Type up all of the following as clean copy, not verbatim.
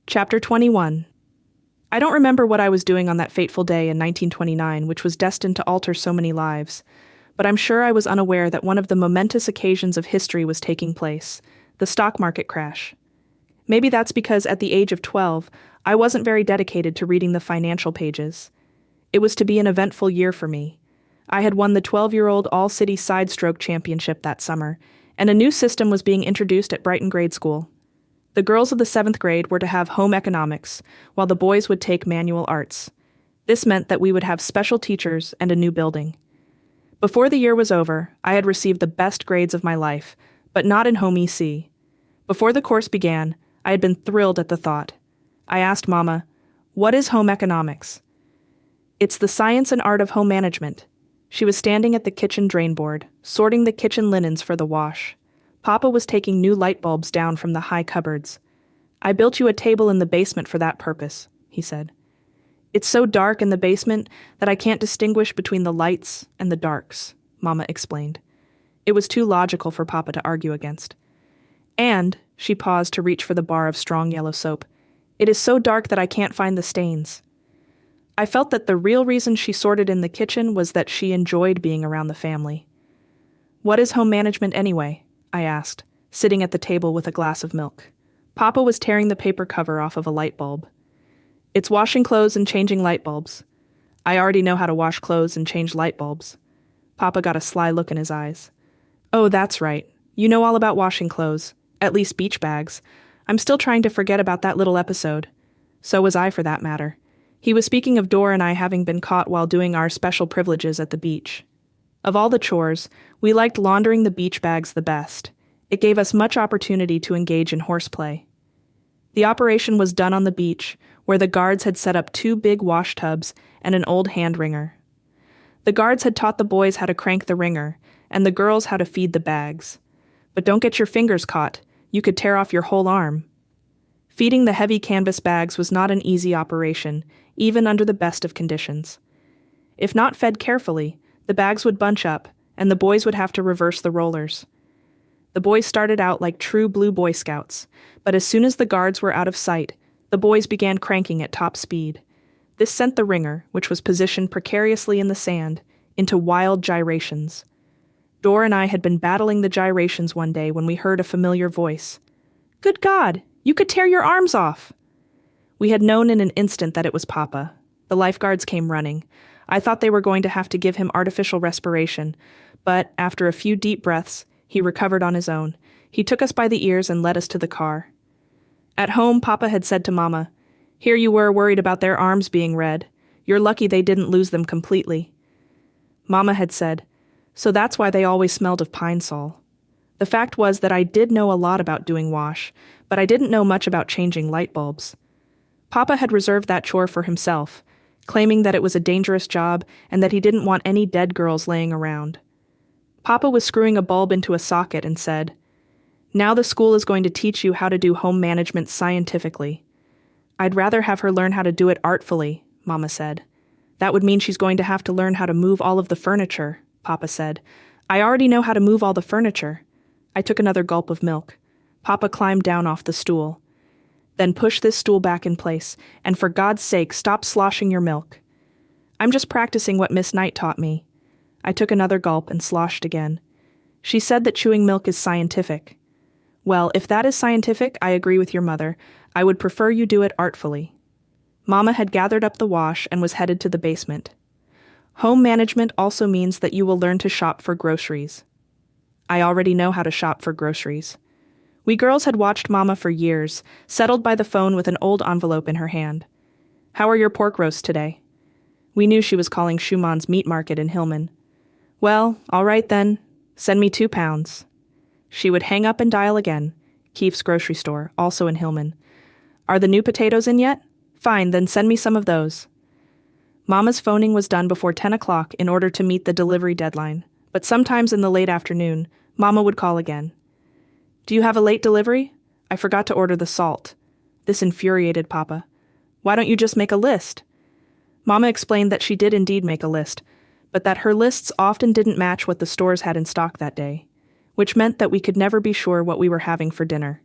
Chapter 21. I don't remember what I was doing on that fateful day in 1929, which was destined to alter so many lives, but I'm sure I was unaware that one of the momentous occasions of history was taking place, the stock market crash. Maybe that's because at the age of 12, I wasn't very dedicated to reading the financial pages. It was to be an eventful year for me. I had won the 12-year-old All-City Side Stroke Championship that summer, and a new system was being introduced at Brighton Grade School. The girls of the 7th grade were to have home economics, while the boys would take manual arts. This meant that we would have special teachers and a new building. Before the year was over, I had received the best grades of my life, but not in home EC. Before the course began, I had been thrilled at the thought. I asked Mama, "What is home economics?" "It's the science and art of home management." She was standing at the kitchen drain board, sorting the kitchen linens for the wash. Papa was taking new light bulbs down from the high cupboards. "I built you a table in the basement for that purpose," he said. "It's so dark in the basement that I can't distinguish between the lights and the darks," Mama explained. It was too logical for Papa to argue against. "And," she paused to reach for the bar of strong yellow soap, "it is so dark that I can't find the stains." I felt that the real reason she sorted in the kitchen was that she enjoyed being around the family. "What is home management anyway?" I asked, sitting at the table with a glass of milk. Papa was tearing the paper cover off of a light bulb. "It's washing clothes and changing light bulbs." "I already know how to wash clothes and change light bulbs." Papa got a sly look in his eyes. "Oh, that's right. You know all about washing clothes, at least beach bags. I'm still trying to forget about that little episode." So was I, for that matter. He was speaking of Dor and I having been caught while doing our special privileges at the beach. Of all the chores, we liked laundering the beach bags the best. It gave us much opportunity to engage in horseplay. The operation was done on the beach, where the guards had set up 2 big wash tubs and an old hand wringer. The guards had taught the boys how to crank the wringer, and the girls how to feed the bags. But don't get your fingers caught. You could tear off your whole arm. Feeding the heavy canvas bags was not an easy operation, even under the best of conditions. If not fed carefully, the bags would bunch up, and the boys would have to reverse the rollers. The boys started out like true blue Boy Scouts, but as soon as the guards were out of sight, the boys began cranking at top speed. This sent the wringer, which was positioned precariously in the sand, into wild gyrations. Dor and I had been battling the gyrations one day when we heard a familiar voice. "Good God, you could tear your arms off!" We had known in an instant that it was Papa. The lifeguards came running. I thought they were going to have to give him artificial respiration, but after a few deep breaths, he recovered on his own. He took us by the ears and led us to the car. At home, Papa had said to Mama, "Here you were worried about their arms being red. You're lucky they didn't lose them completely." Mama had said, "So that's why they always smelled of pine sol." The fact was that I did know a lot about doing wash, but I didn't know much about changing light bulbs. Papa had reserved that chore for himself, claiming that it was a dangerous job and that he didn't want any dead girls laying around. Papa was screwing a bulb into a socket and said, "Now the school is going to teach you how to do home management scientifically." "I'd rather have her learn how to do it artfully," Mama said. "That would mean she's going to have to learn how to move all of the furniture," Papa said. "I already know how to move all the furniture." I took another gulp of milk. Papa climbed down off the stool. "Then push this stool back in place, and for God's sake, stop sloshing your milk." "I'm just practicing what Miss Knight taught me." I took another gulp and sloshed again. "She said that chewing milk is scientific." "Well, if that is scientific, I agree with your mother. I would prefer you do it artfully." Mama had gathered up the wash and was headed to the basement. "Home management also means that you will learn to shop for groceries." I already know how to shop for groceries. We girls had watched Mama for years, settled by the phone with an old envelope in her hand. "How are your pork roasts today?" We knew she was calling Schumann's meat market in Hillman. "Well, all right then. Send me 2 pounds. She would hang up and dial again. Keefe's grocery store, also in Hillman. "Are the new potatoes in yet? Fine, then send me some of those." Mama's phoning was done before 10 o'clock in order to meet the delivery deadline, but sometimes in the late afternoon, Mama would call again. "Do you have a late delivery? I forgot to order the salt." This infuriated Papa. "Why don't you just make a list?" Mama explained that she did indeed make a list, but that her lists often didn't match what the stores had in stock that day, which meant that we could never be sure what we were having for dinner.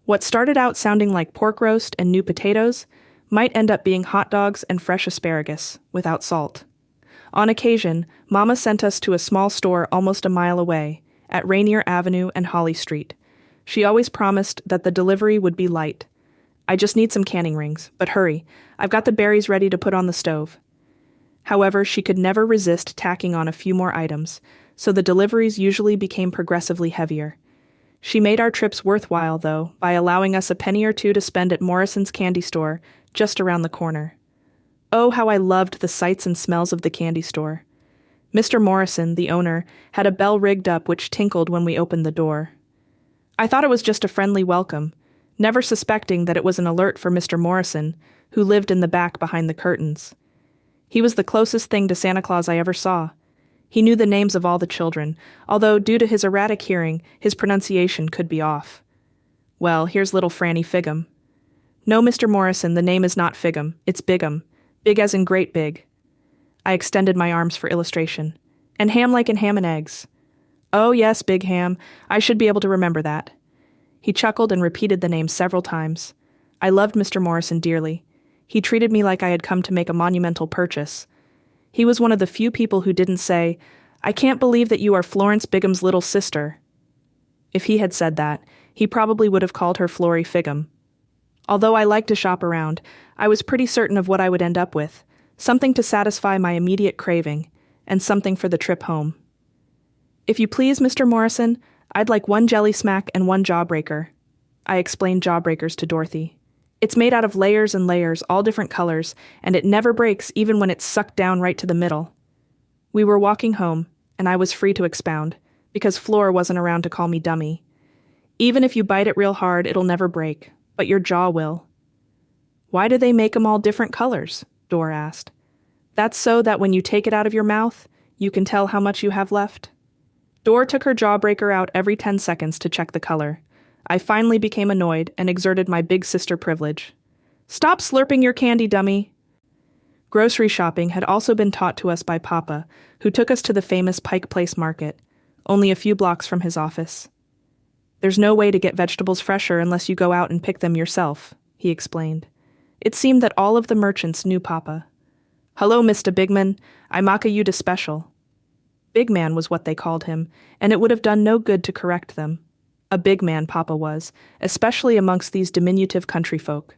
What started out sounding like pork roast and new potatoes might end up being hot dogs and fresh asparagus, without salt. On occasion, Mama sent us to a small store almost a mile away, at Rainier Avenue and Holly Street. She always promised that the delivery would be light. I just need some canning rings, but hurry, I've got the berries ready to put on the stove. However, she could never resist tacking on a few more items, so the deliveries usually became progressively heavier. She made our trips worthwhile, though, by allowing us a penny or two to spend at Morrison's candy store, just around the corner. Oh, how I loved the sights and smells of the candy store. Mr. Morrison, the owner, had a bell rigged up which tinkled when we opened the door. I thought it was just a friendly welcome, never suspecting that it was an alert for Mr. Morrison, who lived in the back behind the curtains. He was the closest thing to Santa Claus I ever saw. He knew the names of all the children, although due to his erratic hearing, his pronunciation could be off. Well, here's little Franny Figham. No, Mr. Morrison, the name is not Figham, it's Bigham. Big as in great big. I extended my arms for illustration. And ham like in ham and eggs. Oh yes, Big Ham, I should be able to remember that. He chuckled and repeated the name several times. I loved Mr. Morrison dearly. He treated me like I had come to make a monumental purchase. He was one of the few people who didn't say, "I can't believe that you are Florence Bigham's little sister." If he had said that, he probably would have called her Florrie Figham. Although I liked to shop around, I was pretty certain of what I would end up with, something to satisfy my immediate craving, and something for the trip home. If you please, Mr. Morrison, I'd like 1 jelly smack and 1 jawbreaker. I explained jawbreakers to Dorothy. It's made out of layers and layers, all different colors, and it never breaks even when it's sucked down right to the middle. We were walking home, and I was free to expound, because Flora wasn't around to call me dummy. Even if you bite it real hard, it'll never break, but your jaw will. Why do they make 'em all different colors? Dor asked. That's so that when you take it out of your mouth, you can tell how much you have left. Dor took her jawbreaker out every 10 seconds to check the color. I finally became annoyed and exerted my big sister privilege. Stop slurping your candy, dummy! Grocery shopping had also been taught to us by Papa, who took us to the famous Pike Place Market, only a few blocks from his office. There's no way to get vegetables fresher unless you go out and pick them yourself, he explained. It seemed that all of the merchants knew Papa. Hello, Mr. Bigman, I maka you de special. Big Man was what they called him, and it would have done no good to correct them. A big man Papa was, especially amongst these diminutive country folk.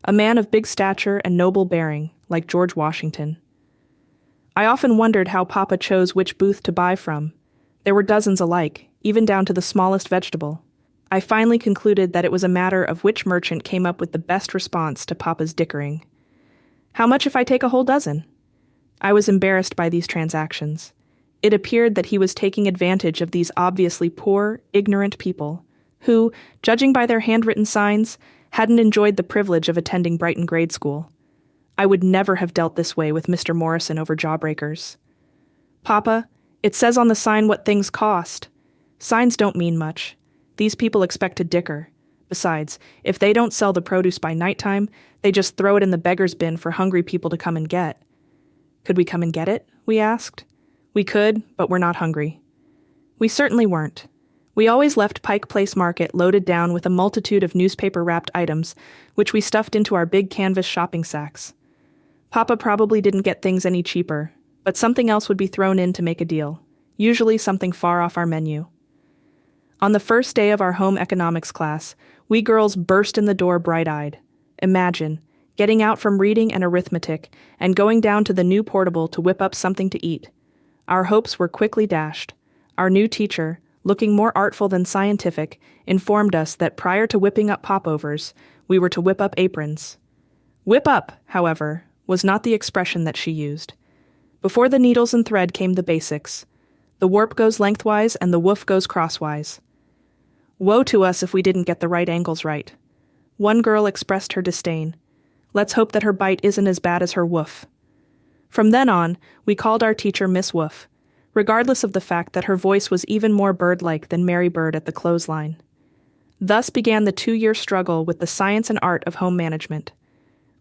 A man of big stature and noble bearing, like George Washington. I often wondered how Papa chose which booth to buy from. There were dozens alike, even down to the smallest vegetable. I finally concluded that it was a matter of which merchant came up with the best response to Papa's dickering. How much if I take a whole dozen? I was embarrassed by these transactions. It appeared that he was taking advantage of these obviously poor, ignorant people, who, judging by their handwritten signs, hadn't enjoyed the privilege of attending Brighton grade school. I would never have dealt this way with Mr. Morrison over jawbreakers. Papa, it says on the sign what things cost. Signs don't mean much. These people expect to dicker. Besides, if they don't sell the produce by nighttime, they just throw it in the beggar's bin for hungry people to come and get. Could we come and get it? We asked. We could, but we're not hungry. We certainly weren't. We always left Pike Place Market loaded down with a multitude of newspaper-wrapped items, which we stuffed into our big canvas shopping sacks. Papa probably didn't get things any cheaper, but something else would be thrown in to make a deal, usually something far off our menu. On the first day of our home economics class, we girls burst in the door bright-eyed. Imagine, getting out from reading and arithmetic and going down to the new portable to whip up something to eat. Our hopes were quickly dashed. Our new teacher, looking more artful than scientific, informed us that prior to whipping up popovers, we were to whip up aprons. Whip up, however, was not the expression that she used. Before the needles and thread came the basics. The warp goes lengthwise and the woof goes crosswise. Woe to us if we didn't get the right angles right. One girl expressed her disdain. Let's hope that her bite isn't as bad as her woof. From then on, we called our teacher Miss Woof, regardless of the fact that her voice was even more bird-like than Mary Bird at the clothesline. Thus began the 2-year struggle with the science and art of home management.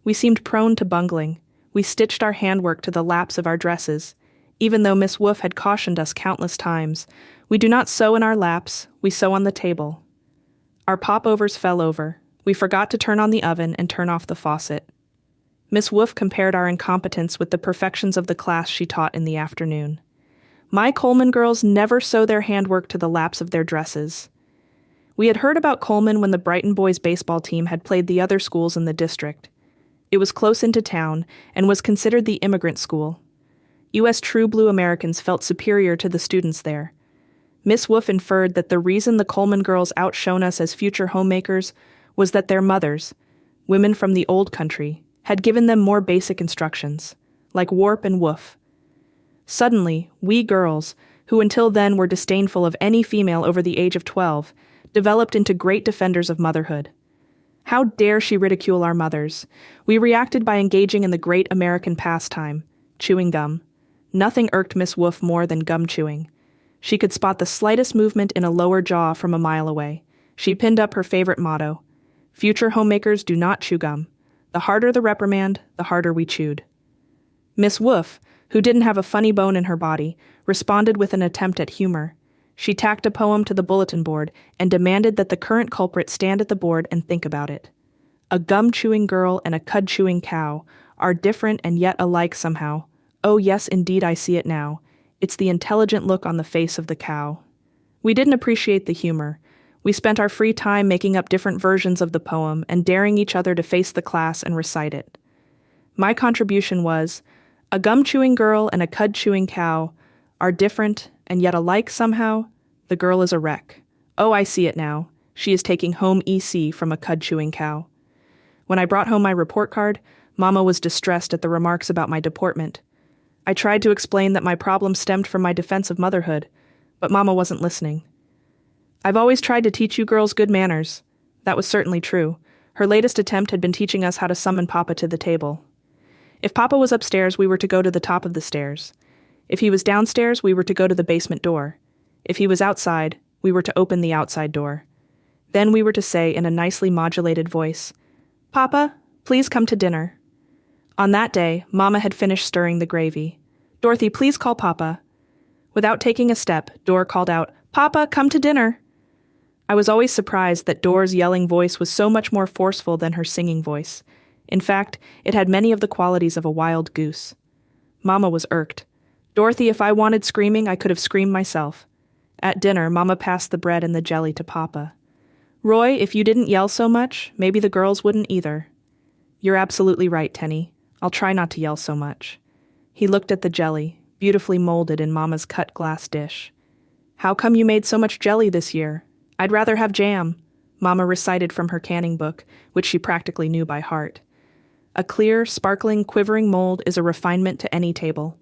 We seemed prone to bungling. We stitched our handwork to the laps of our dresses. Even though Miss Woof had cautioned us countless times, we do not sew in our laps, we sew on the table. Our popovers fell over. We forgot to turn on the oven and turn off the faucet. Miss Wolf compared our incompetence with the perfections of the class she taught in the afternoon. My Coleman girls never sew their handwork to the laps of their dresses. We had heard about Coleman when the Brighton boys baseball team had played the other schools in the district. It was close into town and was considered the immigrant school. U.S. true blue Americans felt superior to the students there. Miss Wolf inferred that the reason the Coleman girls outshone us as future homemakers was that their mothers, women from the old country, had given them more basic instructions, like warp and woof. Suddenly, we girls, who until then were disdainful of any female over the age of 12, developed into great defenders of motherhood. How dare she ridicule our mothers? We reacted by engaging in the great American pastime, chewing gum. Nothing irked Miss Wolf more than gum chewing. She could spot the slightest movement in a lower jaw from a mile away. She pinned up her favorite motto: "Future homemakers do not chew gum. The harder the reprimand, the harder we chewed." Miss Wolf, who didn't have a funny bone in her body, responded with an attempt at humor. She tacked a poem to the bulletin board and demanded that the current culprit stand at the board and think about it. A gum-chewing girl and a cud-chewing cow are different and yet alike somehow. Oh yes, indeed, I see it now. It's the intelligent look on the face of the cow. We didn't appreciate the humor. We spent our free time making up different versions of the poem and daring each other to face the class and recite it. My contribution was, a gum-chewing girl and a cud-chewing cow are different and yet alike somehow. The girl is a wreck. Oh, I see it now. She is taking home EC from a cud-chewing cow. When I brought home my report card, Mama was distressed at the remarks about my deportment. I tried to explain that my problem stemmed from my defense of motherhood, but Mama wasn't listening. I've always tried to teach you girls good manners. That was certainly true. Her latest attempt had been teaching us how to summon Papa to the table. If Papa was upstairs, we were to go to the top of the stairs. If he was downstairs, we were to go to the basement door. If he was outside, we were to open the outside door. Then we were to say in a nicely modulated voice, "Papa, please come to dinner." On that day, Mama had finished stirring the gravy. "Dorothy, please call Papa." Without taking a step, Dor called out, "Papa, come to dinner." I was always surprised that Dor's yelling voice was so much more forceful than her singing voice. In fact, it had many of the qualities of a wild goose. Mama was irked. Dorothy, if I wanted screaming, I could have screamed myself. At dinner, Mama passed the bread and the jelly to Papa. "Roy, if you didn't yell so much, maybe the girls wouldn't either." "You're absolutely right, Tenny. I'll try not to yell so much." He looked at the jelly, beautifully molded in Mama's cut glass dish. "How come you made so much jelly this year?" "I'd rather have jam," Mama recited from her canning book, which she practically knew by heart. A clear, sparkling, quivering mold is a refinement to any table.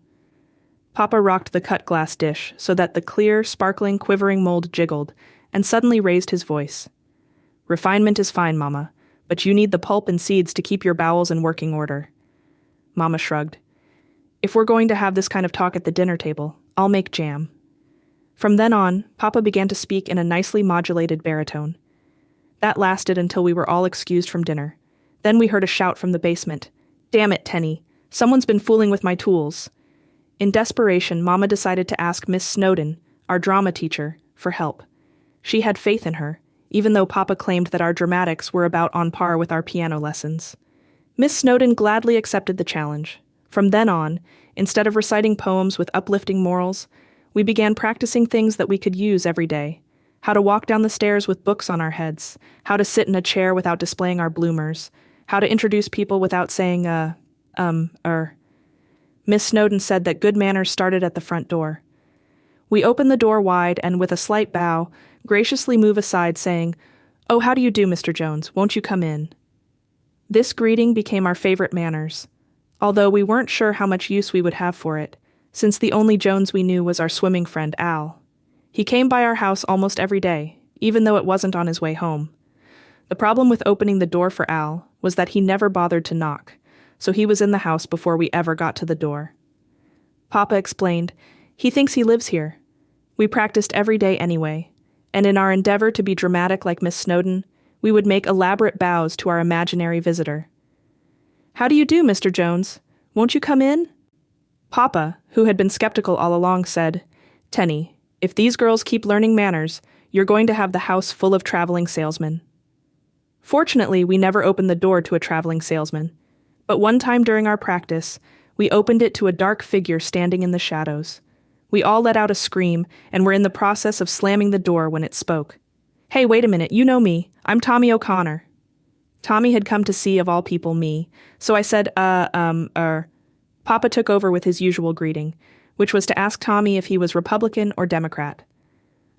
Papa rocked the cut glass dish so that the clear, sparkling, quivering mold jiggled, and suddenly raised his voice. "Refinement is fine, Mama, but you need the pulp and seeds to keep your bowels in working order." Mama shrugged. "If we're going to have this kind of talk at the dinner table, I'll make jam." From then on, Papa began to speak in a nicely modulated baritone. That lasted until we were all excused from dinner. Then we heard a shout from the basement. "Damn it, Tenny. Someone's been fooling with my tools." In desperation, Mama decided to ask Miss Snowden, our drama teacher, for help. She had faith in her, even though Papa claimed that our dramatics were about on par with our piano lessons. Miss Snowden gladly accepted the challenge. From then on, instead of reciting poems with uplifting morals, we began practicing things that we could use every day. How to walk down the stairs with books on our heads, how to sit in a chair without displaying our bloomers, how to introduce people without saying, Miss Snowden said that good manners started at the front door. We opened the door wide and, with a slight bow, graciously move aside, saying, "Oh, how do you do, Mr. Jones? Won't you come in?" This greeting became our favorite manners, although we weren't sure how much use we would have for it, since the only Jones we knew was our swimming friend Al. He came by our house almost every day, even though it wasn't on his way home. The problem with opening the door for Al was that he never bothered to knock, so he was in the house before we ever got to the door. Papa explained, "He thinks he lives here." We practiced every day anyway, and in our endeavor to be dramatic like Miss Snowden, we would make elaborate bows to our imaginary visitor. "How do you do, Mr. Jones? Won't you come in?" Papa, who had been skeptical all along, said, "Tenny, if these girls keep learning manners, You're going to have the house full of traveling salesmen." Fortunately, we never opened the door to a traveling salesman. But one time during our practice, we opened it to a dark figure standing in the shadows. We all let out a scream and were in the process of slamming the door when it spoke. "Hey, wait a minute, you know me. I'm Tommy O'Connor." Tommy had come to see, of all people, me, so I said, Papa took over with his usual greeting, which was to ask Tommy if he was Republican or Democrat.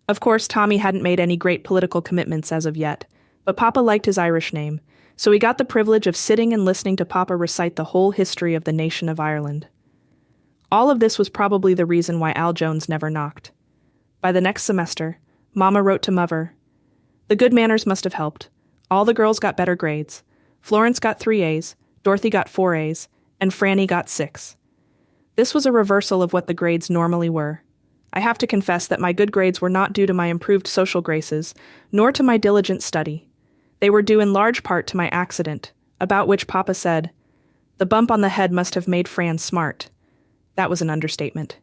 Of course, Tommy hadn't made any great political commitments as of yet, but Papa liked his Irish name, so he got the privilege of sitting and listening to Papa recite the whole history of the nation of Ireland. All of this was probably the reason why Al Jones never knocked. By the next semester, Mama wrote to Mother. The good manners must have helped. All the girls got better grades. Florence got 3 A's, Dorothy got 4 A's, and Franny got 6. This was a reversal of what the grades normally were. I have to confess that my good grades were not due to my improved social graces, nor to my diligent study. They were due in large part to my accident, about which Papa said, "The bump on the head must have made Fran smart." That was an understatement.